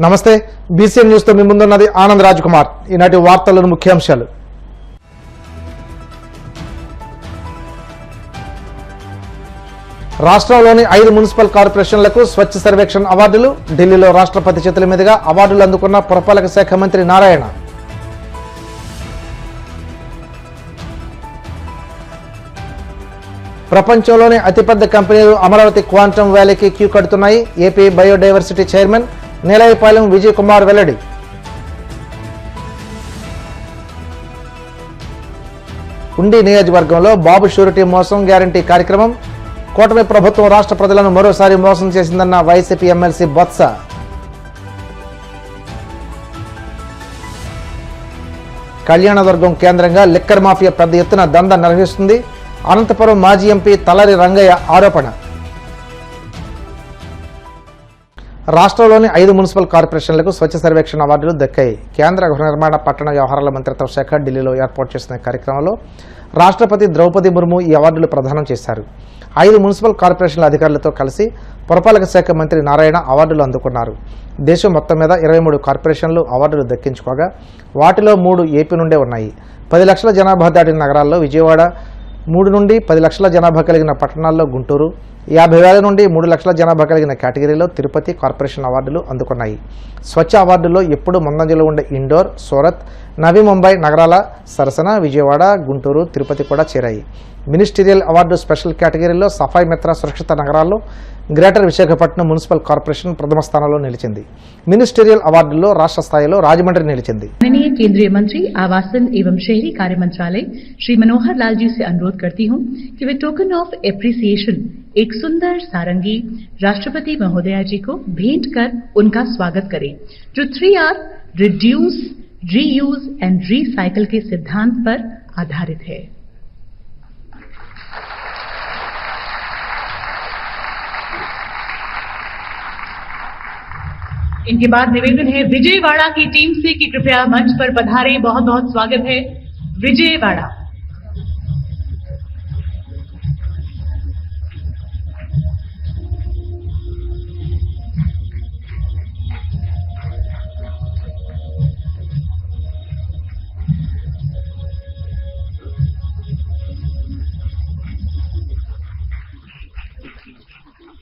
నమస్తే BCN news తో మీ ముందున్నది ఆనంద్ రాజ్ కుమార్. ఈనాటి వార్తలను ముఖ్యాంశాలు. రాష్ట్రంలోని 5 మున్సిపల్ కార్పొరేషన్లకు స్వచ్ఛ సర్వేక్షణ్ అవార్డులు. ఢిల్లీలో రాష్ట్రపతి చేతుల మీదుగా అవార్డులు అందుకున్న పురపాలక శాఖ మంత్రి నారాయణ. ప్రపంచంలోని అతిపెద్ద కంపెనీలు అమరావతి క్వాంటమ్ వ్యాలీకి క్యూ కడుతున్నాయి. AP biodiversity chairman Nelaipalem Vijay Kumar వెల్లడి. ఉండి నియోజకవర్గంలో బాబు షూరిటీ మోసం గ్యారంటీ కార్యక్రమం. కూటమి ప్రభుత్వం రాష్ట్ర ప్రజలను మరోసారి మోసం చేసిందన్న వైసీపీ ఎమ్మెల్సీ బొత్స. కళ్యాణదుర్గం కేంద్రంగా లిక్కర్ మాఫియా పెద్ద ఎత్తున దందా నిర్వహిస్తుంది. అనంతపురం మాజీ ఎంపీ తలరి రంగయ్య ఆరోపణ. రాష్ట్రంలోని 5 మున్సిపల్ కార్పొరేషన్లకు స్వచ్ఛ సర్వేక్షణ అవార్డులు దక్కాయి. కేంద్ర గృహ నిర్మాణ పట్టణ వ్యవహారాల మంత్రిత్వ శాఖ ఢిల్లీలో ఏర్పాటు చేసిన కార్యక్రమంలో రాష్ట్రపతి ద్రౌపది ముర్ము ఈ అవార్డులు ప్రదానం చేశారు. 5 మున్సిపల్ కార్పొరేషన్ల అధికారులతో కలిసి పురపాలక శాఖ మంత్రి నారాయణ అవార్డులు అందుకున్నారు. దేశం మొత్తం మీద 23 కార్పొరేషన్లు అవార్డులు దక్కించుకోగా వాటిలో 3 ఏపీ నుండే ఉన్నాయి. 10 లక్షల జనాభా దాటిన నగరాల్లో విజయవాడ, 3 నుండి 10 లక్షల జనాభా కలిగిన పట్టణాల్లో గుంటూరు, 50,000 నుండి 3 లక్షల జనాభా కలిగిన కేటగిరీలో తిరుపతి కార్పొరేషన్ అవార్డులు అందుకున్నాయి. స్వచ్ఛ అవార్డుల్లో ఎప్పుడు ముందంజలో ఉండే ఇండోర్, సూరత్, నవీ ముంబై నగరాల సరసన విజయవాడ, గుంటూరు, తిరుపతి కూడా చేరాయి. మినిస్టీరియల్ అవార్డు స్పెషల్ కేటగిరీలో సఫాయి మిత్ర సురక్షిత నగరాల్లో గ్రేటర్ విశాఖపట్నం మున్సిపల్ కార్పొరేషన్ ప్రథమ స్థానంలో నిలిచింది. మినిస్టీరియల్ అవార్డుల్లో రాష్ట్ర స్థాయిలో రాజమండ్రి నిలిచింది. केंद्रीय मंत्री आवासन एवं शहरी कार्य मंत्रालय श्री मनोहर लाल जी से अनुरोध करती हूं कि वे टोकन ऑफ एप्रिसिएशन एक सुंदर सारंगी राष्ट्रपति महोदया जी को भेंट कर उनका स्वागत करें, जो 3R reduce, reuse and recycle के सिद्धांत पर आधारित है. इनके बाद निवेदन है विजयवाड़ा की टीम से कि कृपया मंच पर पधारें. बहुत बहुत स्वागत है विजयवाड़ा.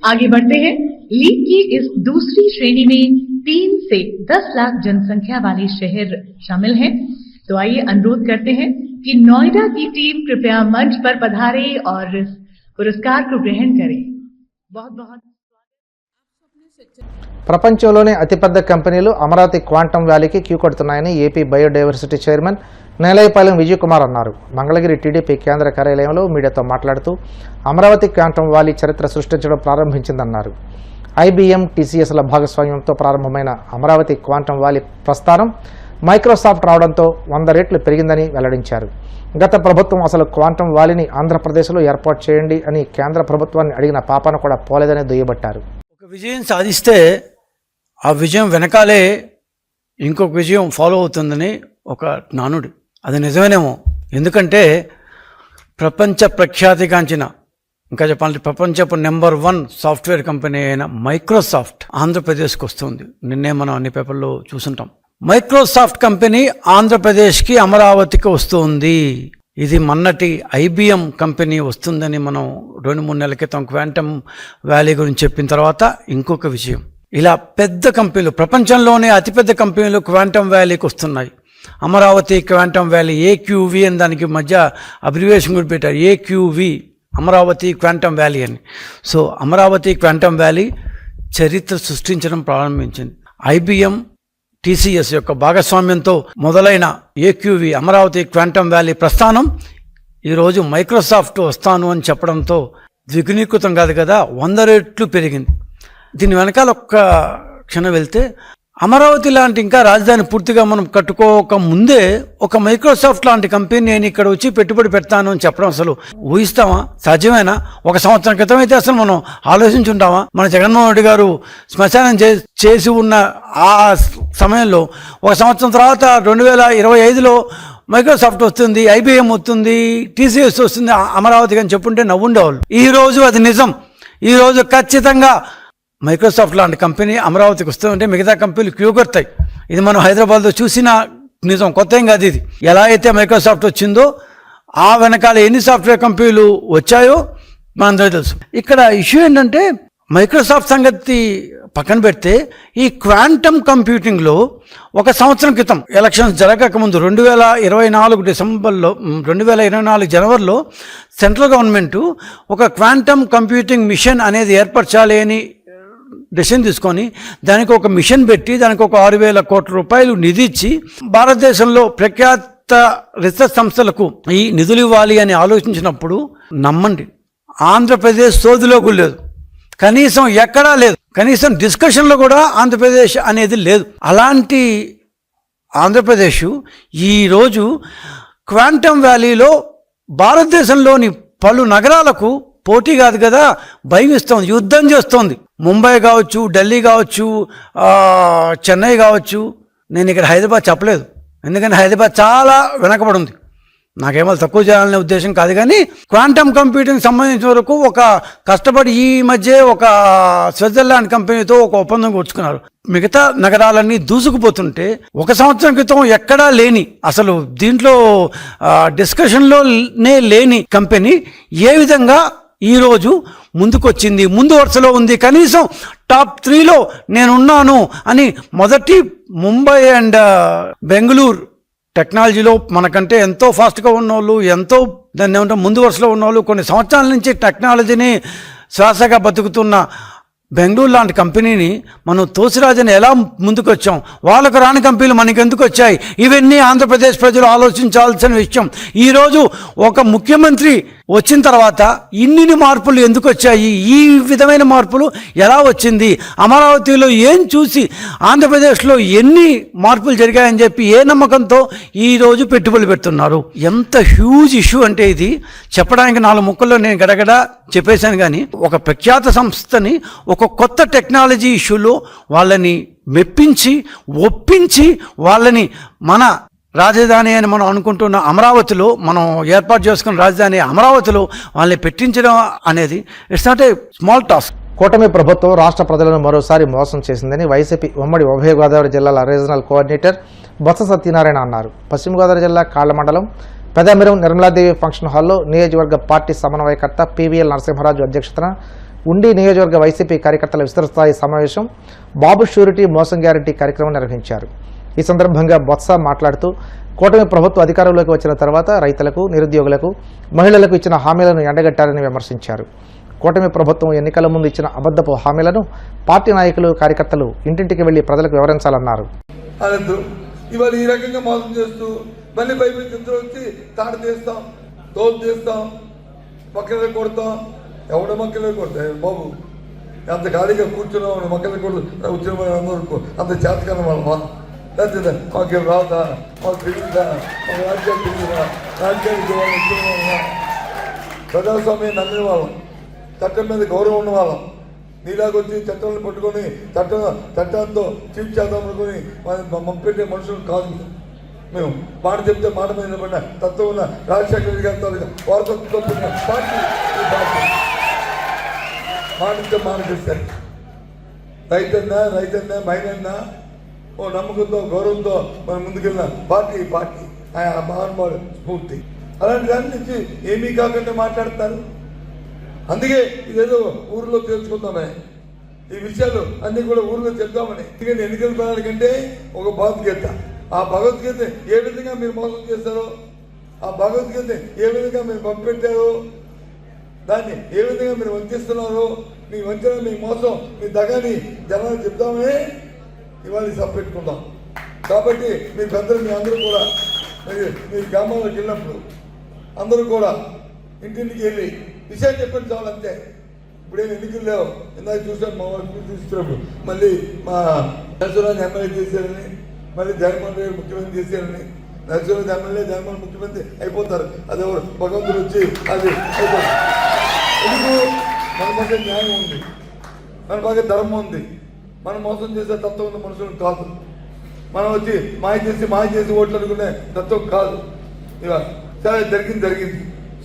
आगे बढ़ते हैं. लीग की इस दूसरी श्रेणी में 3 से 10 लाख जनसंख्या वाले शहर शामिल हैं. तो आइए अनुरोध करते हैं कि नोएडा की टीम कृपया मंच पर पधारे और पुरस्कार को ग्रहण करें. बहुत बहुत ప్రపంచంలోనే అతిపెద్ద కంపెనీలు అమరావతి క్వాంటమ్ వ్యాలీకి క్యూ కడుతున్నాయని AP biodiversity chairman Nelaipalem Vijay Kumar అన్నారు. మంగళగిరి టీడీపీ కేంద్ర కార్యాలయంలో మీడియాతో మాట్లాడుతూ అమరావతి క్వాంటమ్ వ్యాలీ చరిత్ర సృష్టించడం ప్రారంభించిందన్నారు. ఐబీఎం, టీసీఎస్ల భాగస్వామ్యంతో ప్రారంభమైన అమరావతి క్వాంటమ్ వ్యాలీ ప్రస్థానం మైక్రోసాఫ్ట్ రావడంతో 100 రెట్లు పెరిగిందని వెల్లడించారు. గత ప్రభుత్వం అసలు క్వాంటమ్ వ్యాలీని ఆంధ్రప్రదేశ్లో ఏర్పాటు చేయండి అని కేంద్ర ప్రభుత్వాన్ని అడిగిన పాపాన కూడా పోలేదని దుయ్యబట్టారు. ఒక విజయం సాధిస్తే ఆ విజయం వెనకాలే ఇంకొక విజయం ఫాలో అవుతుందని ఒక నానుడి. అది నిజమేనేమో. ఎందుకంటే ప్రపంచ ప్రఖ్యాతిగాంచిన, ఇంకా చెప్పాలంటే ప్రపంచపు నెంబర్ 1 సాఫ్ట్వేర్ కంపెనీ అయిన మైక్రోసాఫ్ట్ ఆంధ్రప్రదేశ్కి వస్తుంది. నిన్నే మనం అన్ని పేపర్లో చూసుంటాం. మైక్రోసాఫ్ట్ కంపెనీ ఆంధ్రప్రదేశ్కి అమరావతికి వస్తుంది. ఇది మొన్నటి ఐబీఎం కంపెనీ వస్తుందని మనం 2-3 నెలల క్రితం క్వాంటమ్ వ్యాలీ గురించి చెప్పిన తర్వాత ఇంకొక విజయం. ఇలా పెద్ద కంపెనీలు, ప్రపంచంలోనే అతిపెద్ద కంపెనీలు క్వాంటమ్ వ్యాలీకి వస్తున్నాయి. అమరావతి క్వాంటమ్ వ్యాలీ ఏక్యూవి అని దానికి మధ్య అబ్రివేషన్ కూడా పెట్టారు, ఏక్యూవి అమరావతి క్వాంటమ్ వ్యాలీ అని. సో అమరావతి క్వాంటమ్ వ్యాలీ చరిత్ర సృష్టించడం ప్రారంభించింది. ఐబీఎం, టీసీఎస్ యొక్క భాగస్వామ్యంతో మొదలైన ఏక్యూవి అమరావతి క్వాంటమ్ వ్యాలీ ప్రస్థానం ఈరోజు మైక్రోసాఫ్ట్ వస్తాను అని చెప్పడంతో ద్విగుణీకృతం కాదు కదా, 100 రెట్లు పెరిగింది. దీని వెనకాల ఒక్క క్షణం వెళ్తే అమరావతి లాంటి ఇంకా రాజధాని పూర్తిగా మనం కట్టుకోక ముందే ఒక మైక్రోసాఫ్ట్ లాంటి కంపెనీ నేను ఇక్కడ వచ్చి పెట్టుబడి పెడతాను అని చెప్పడం అసలు ఊహిస్తామా? సాధ్యమేనా? 1 సంవత్సరం క్రితం అయితే అసలు మనం ఆలోచించుంటామా? మన జగన్మోహన్ రెడ్డి గారు శ్మశానం చేసి ఉన్న ఆ సమయంలో 1 సంవత్సరం తర్వాత 2025లో మైక్రోసాఫ్ట్ వస్తుంది, ఐబీఎం వస్తుంది, టీసీఎస్ వస్తుంది అమరావతికి అని చెప్పుంటే నవ్వుండేవాళ్ళు. ఈరోజు అది నిజం. ఈరోజు ఖచ్చితంగా మైక్రోసాఫ్ట్ లాంటి కంపెనీ అమరావతికి వస్తుందంటే మిగతా కంపెనీలు క్యూ కొడతాయి. ఇది మనం హైదరాబాద్లో చూసిన నిజం, కొత్త ఏం కాదు ఇది. ఎలా అయితే మైక్రోసాఫ్ట్ వచ్చిందో ఆ వెనకాల ఎన్ని సాఫ్ట్వేర్ కంపెనీలు వచ్చాయో మనందరికీ తెలుసు. ఇక్కడ ఇష్యూ ఏంటంటే మైక్రోసాఫ్ట్ సంగతి పక్కన పెడితే ఈ క్వాంటమ్ కంప్యూటింగ్లో 1 సంవత్సరం క్రితం ఎలక్షన్స్ జరగకముందు 2024 జనవరిలో సెంట్రల్ గవర్నమెంటు ఒక క్వాంటమ్ కంప్యూటింగ్ మిషన్ అనేది ఏర్పరచాలి అని డెసిషన్ తీసుకొని దానికి ఒక మిషన్ పెట్టి దానికి ఒక 6,000 కోట్ల రూపాయలు నిధి ఇచ్చి భారతదేశంలో ప్రఖ్యాత రీసెర్చ్ సంస్థలకు ఈ నిధులు ఇవ్వాలి అని ఆలోచించినప్పుడు నమ్మండి, ఆంధ్రప్రదేశ్ సోదిలో కూడా లేదు, కనీసం ఎక్కడా లేదు, కనీసం డిస్కషన్లో కూడా ఆంధ్రప్రదేశ్ అనేది లేదు. అలాంటి ఆంధ్రప్రదేశ్ ఈరోజు క్వాంటమ్ వ్యాలీలో భారతదేశంలోని పలు నగరాలకు పోటీ కాదు కదా, భయం ఇస్తోంది, యుద్ధం చేస్తోంది. ముంబై కావచ్చు, ఢిల్లీ కావచ్చు, చెన్నై కావచ్చు. నేను ఇక్కడ హైదరాబాద్ చెప్పలేదు, ఎందుకంటే హైదరాబాద్ చాలా వెనకబడి ఉంది. నాకేమో తక్కువ చేయాలనే ఉద్దేశం కాదు, కానీ క్వాంటమ్ కంప్యూటింగ్ సంబంధించిన వరకు ఒక కష్టపడి ఈ మధ్య ఒక స్విట్జర్లాండ్ కంపెనీతో ఒక ఒప్పందం కూర్చుకున్నారు. మిగతా నగరాలన్నీ దూసుకుపోతుంటే 1 సంవత్సరం క్రితం ఎక్కడా లేని, అసలు దీంట్లో డిస్కషన్లోనే లేని కంపెనీ ఏ విధంగా ఈరోజు ముందుకొచ్చింది, ముందు వరుసలో ఉంది, కనీసం టాప్ 3లో నేనున్నాను అని. మొదటి ముంబై అండ్ బెంగళూరు టెక్నాలజీలో మనకంటే ఎంతో ఫాస్ట్గా ఉన్నోళ్ళు, ఎంతో దాన్ని ఏమంటారు ముందు వరుసలో ఉన్నోళ్ళు, కొన్ని సంవత్సరాల నుంచి టెక్నాలజీని శ్వాసగా బతుకుతున్న బెంగళూరు లాంటి కంపెనీని మనం తోసిరాజని ఎలా ముందుకు వచ్చాం, వాళ్ళకు రాని కంపెనీలు మనకి ఎందుకు వచ్చాయి, ఇవన్నీ ఆంధ్రప్రదేశ్ ప్రజలు ఆలోచించాల్సిన విషయం. ఈరోజు ఒక ముఖ్యమంత్రి వచ్చిన తర్వాత ఇన్ని మార్పులు ఎందుకు వచ్చాయి, ఈ విధమైన మార్పులు ఎలా వచ్చింది, అమరావతిలో ఏం చూసి ఆంధ్రప్రదేశ్లో ఎన్ని మార్పులు జరిగాయని చెప్పి ఏ నమ్మకంతో ఈరోజు పెట్టుబడులు పెడుతున్నారు. ఎంత హ్యూజ్ ఇష్యూ అంటే ఇది చెప్పడానికి 4 ముక్కల్లో నేను గడగడ చెప్పేశాను. కానీ ఒక ప్రఖ్యాత సంస్థని ఒక కొత్త టెక్నాలజీ ఇష్యూలో వాళ్ళని మెప్పించి ఒప్పించి వాళ్ళని మన రాజధాని అని మనం అనుకుంటున్న అమరావతిలో, మనం ఏర్పాటు చేసుకున్న రాజధాని అమరావతిలో వాళ్ళని పెట్టించడం అనేది it's not a small task. కూటమి ప్రభుత్వం రాష్ట్ర ప్రజలను మరోసారి మోసం చేసిందని వైసీపీ ఉమ్మడి ఉభయ గోదావరి జిల్లాల రీజనల్ కోఆర్డినేటర్ బొత్స సత్యనారాయణ అన్నారు. పశ్చిమ గోదావరి జిల్లా కాళ్ల మండలం పెదమిరం నిర్మలాదేవి ఫంక్షన్ హాల్లో నియోజకవర్గ పార్టీ సమన్వయకర్త పివిఎల్ నరసింహరాజు అధ్యక్షతన ఉండి నియోజకవర్గ వైసీపీ కార్యకర్తల విస్తృతస్థాయి సమావేశం బాబు షూరిటీ మోసం గ్యారంటీ కార్యక్రమం నిర్వహించారు. ఈ సందర్భంగా బొత్స మాట్లాడుతూ కూటమి ప్రభుత్వం అధికారంలోకి వచ్చిన తర్వాత రైతులకు, నిరుద్యోగులకు, మహిళలకు ఇచ్చిన హామీలను ఎండగట్టారని విమర్శించారు. కూటమి ప్రభుత్వం ఎన్నికల ముందు ఇచ్చిన అబద్ధపు హామీలను పార్టీ నాయకులు, కార్యకర్తలు ఇంటింటికి వెళ్లి ప్రజలకు వివరించాలన్నారు. ఇవాళ ఈ రకంగా మోసం చేస్తూ మళ్ళీ బైబిల్ కింద వచ్చి తాడు తీస్తాం, తోలు తీస్తాం, మొక్కలు కొడతాం. ఎవడ మొక్కలు కొడతాయి బాబు, అంత ఖాళీగా కూర్చున్నాం, మొక్కలు కొడు వచ్చిన అందరూ అంత చేతకన్న వాళ్ళమా, లేకపోతే మాకేం రాదా, మాకు తెలియదా, మాకు రాజ్యాలు తెలియదా, రాజ్యానికి వచ్చిన వాళ్ళమా, ప్రజాస్వామ్యం నమ్మిన వాళ్ళం, చట్టం మీద గౌరవం ఉన్న వాళ్ళం. నీలాగొచ్చి చట్టాలను పట్టుకొని చట్టంతో చీఫ్ చేద్దాం అనుకుని పెట్టే మనుషులు కాదు మేము. మాట చెప్తే మాట మీద నిలబడిన తత్వం ఉన్న రాజశేఖర రెడ్డి గారి వారసత్వంతో పార్టీ ఈ పార్టీ. మాటిస్తే మాట చేస్తారు. రైతన్నా మహిళన్నా ఓ నమ్మకంతో, గౌరవంతో మనం ముందుకెళ్ళిన పార్టీ ఈ పార్టీ, ఆ మహానుభావుడు స్ఫూర్తి. అలాంటి దాని నుంచి ఏమీ కాకుండా మాట్లాడతారు. అందుకే ఇదేదో ఊరిలో తేల్చుకుందామని, ఈ విషయాలు అన్నీ కూడా ఊరిలో చెప్తామని. ఎందుకంటే ఎన్నికల ప్రణాళికంటే ఒక భగవద్గీత, ఆ భగవద్గీత ఏ విధంగా మీరు మోసం చేస్తారో, ఆ భగవద్గీత ఏ విధంగా మీరు పంపెట్టారో, దాన్ని ఏ విధంగా మీరు వంచిస్తున్నారో, మీ వంచన, మీ మోసం, మీ దగాని జనాలు చెప్తామని ఇవాళ సభ పెట్టుకుందాం. కాబట్టి మీ పెద్దలు, మీ అందరూ కూడా మీరు గ్రామాలకు వెళ్ళినప్పుడు అందరూ కూడా ఇంటింటికి వెళ్ళి విషయం చెప్పండి చాలు, అంతే. ఇప్పుడేం ఎన్నికలు లేవు. ఇందాక చూసాను మా వాళ్ళు తీసుకున్నప్పుడు మళ్ళీ మా నరసింహరాజు ఎమ్మెల్యే చేశారని, మళ్ళీ జగన్మోహన్ రెడ్డి ముఖ్యమంత్రి చేశారని. నరసింహరాజు ఎమ్మెల్యే, జగన్మోహన్ ముఖ్యమంత్రి అయిపోతారు. అది ఎవరు భగవంతుడు వచ్చి అది అయిపోతారు. ఎందుకు? మన పక్కన న్యాయం ఉంది, మన పక్కన ధర్మం ఉంది. మనం మోసం చేసే తత్వం ఉన్న మనుషులు కాదు. మనం వచ్చి మాయ చేసి ఓట్లు అనుకునే తత్వం కాదు. ఇక సరే జరిగింది,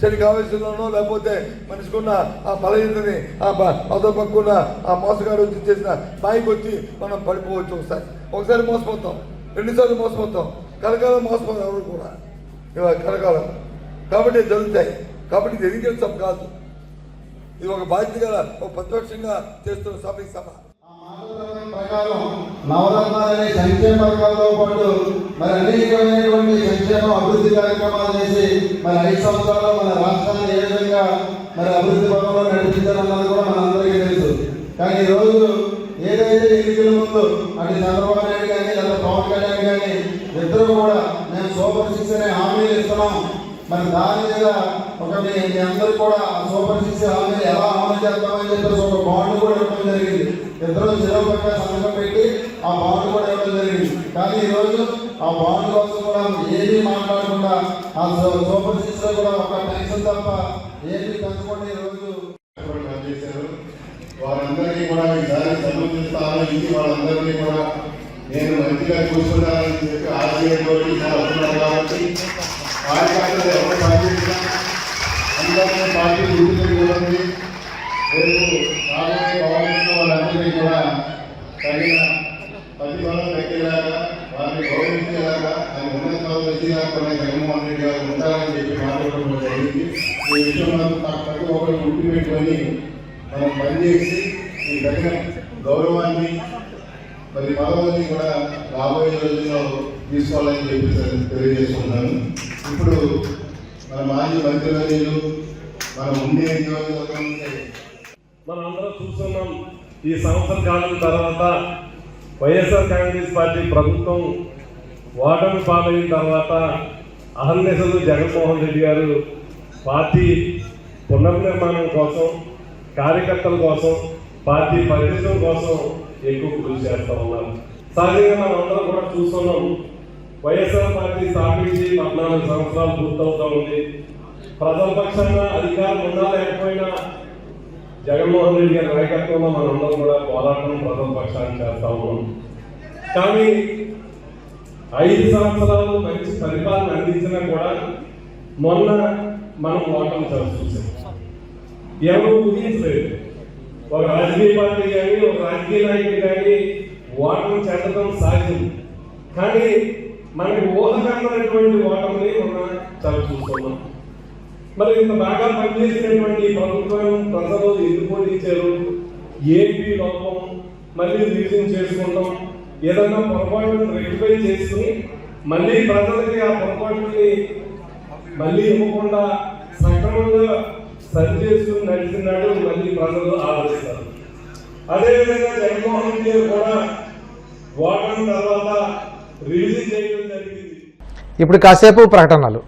శనికి ఆవేశంలోనో లేకపోతే మనిషికున్న ఆ బలహీనతని అవతల పక్కన ఆ మోసగాడు వచ్చి చేసిన స్థాయికి వచ్చి మనం పడిపోవచ్చు. ఒకసారి మోసపోతాం, రెండుసార్లు మోసపోతాం, కలకాలం మోసపోతాం ఎవరు కూడా ఇవాళ కలకాలం. కాబట్టి జరుగుతాయి. కాబట్టి ఇది ఎన్నికల సభ కాదు, ఇది ఒక బాధ్యత గల ఒక ప్రతిపక్షంగా చేస్తున్న సభ. ఈ సభ ప్రకారం నవరత్నాలనే సంక్షేమ పథకాలతో పాటు మరి అనేకమైనటువంటి సంక్షేమ అభివృద్ధి కార్యక్రమాలు చేసి మరి 5 సంవత్సరాల్లో మన రాష్ట్రాన్ని ఏ విధంగా మరి అభివృద్ధి పథకంలో నడిపించాలన్నది కూడా మనందరికీ తెలుసు. కానీ ఈరోజు ఏదైతే ఎన్నికల ముందు అటు చంద్రబాబు నాయుడు కానీ లేదా పవన్ కళ్యాణ్ కానీ ఇద్దరు కూడా మేము సూపర్ 6 అనే హామీలు ఇస్తున్నాం, మరి దాని మీద ఒక మీ అందరూ కూడా సూపర్ 6 హామీలు ఎలా అమలు చేస్తామని చెప్పేసి ఒక బాండ్ కూడా ఇవ్వడం జరిగింది. ఇద్దరు చిరపక్క సంతకం పెట్టి ఆ బాండ్ కూడా ఇవ్వడం జరిగింది. కానీ ఈరోజు ఆ బాండ్ కోసం కూడా ఏమీ మాట్లాడకుండా ఆ సూపర్ 6 లో కూడా ఒక పెన్షన్ తప్ప ఏమీ పెంచకుండా ఈరోజు చేశారు. వారందరికీ కూడా ఈసారి సమర్థిస్తాను. ఇది వాళ్ళందరినీ కూడా నేను మంచిగా చూసుకున్నానని చెప్పి ఆశయంతో వస్తున్నారు. కాబట్టి కార్యకర్తలు ఎవరు సాధించినా అందరినీ పార్టీ గుర్తుపెట్టుకోండి. రేపు రాబోయే గవర్నమెంట్ వాళ్ళందరినీ కూడా తగిన ప్రతిఫలం దక్కేలాగా వారిని గౌరవించేలాగా ఆయన ఉన్నత వచ్చేలాగా కూడా జగన్మోహన్ రెడ్డి గారు ఉంటారని చెప్పి మాట్లాడడం జరిగింది. ఈ విషయంలో ప్రతి ఒక్కరు గుర్తుపెట్టుకొని మనం పనిచేసి ఈ తగిన గౌరవాన్ని మరి పదవుల్ని కూడా రాబోయే రోజుల్లో తీసుకోవాలని చెప్పి తెలియజేస్తున్నాను. ఇప్పుడు మన మాజీ మంత్రివర్యులు మనం ఉండే నియోజకవర్గం మనం అందరం చూస్తున్నాం. ఈ సంవత్సర కాలం తర్వాత వైఎస్ఆర్ కాంగ్రెస్ పార్టీ ప్రభుత్వం ఓటమి పాలైన తర్వాత అహర్నిశలు జగన్మోహన్ రెడ్డి గారు పార్టీ పునర్నిర్మాణం కోసం, కార్యకర్తల కోసం, పార్టీ పరిరక్షణ కోసం ఎక్కువ కృషి చేస్తూ ఉన్నారు. సహజంగా మనం అందరం కూడా చూస్తున్నాం. వైఎస్ఆర్ పార్టీ స్థాపించి 14 సంవత్సరాలు పూర్తవుతా ఉంది. ప్రజల పక్షాన అధికారం ఉన్నా లేకపోయినా జగన్మోహన్ రెడ్డి గారి నాయకత్వంలో మనందరం కూడా పోరాటం ప్రజల పక్షాన్ని చేస్తా ఉన్నాం. కానీ 5 సంవత్సరాలు మంచి పరిపాలన అందించినా కూడా మొన్న మనం ఓటమి చూసాం. ఎవరు ఊహించలేదు. ఒక రాజకీయ పార్టీ కానీ ఒక రాజకీయ నాయకుడు కానీ ఓటమి చెందడం సాధ్యం. కానీ మనకి ఊహకన్నటువంటి ఓటమిని మనం చూస్తున్నాం. మరి ఇంత బాగా పనిచేసినటువంటి ప్రభుత్వం ప్రజలు ఎందుకు ఇచ్చారు? ఏపీ లోపం మళ్ళీ రివిజన్ చేసుకుంటాం, ఏదన్నా పొరపాటును రెక్టిఫై చేసుకుని మళ్ళీ ప్రజలకి ఆ పొరపాటుని మళ్ళీ ఇవ్వకుండా సక్రమంగా సరి చేసుకుని నడిచినాడు మళ్ళీ ప్రజలు ఆలోచిస్తారు. అదేవిధంగా జగన్మోహన్ రెడ్డి గారు కూడా ఓటమి తర్వాత రివిజన్ చేయడం జరిగింది. ఇప్పుడు కాసేపు ప్రకటనలు.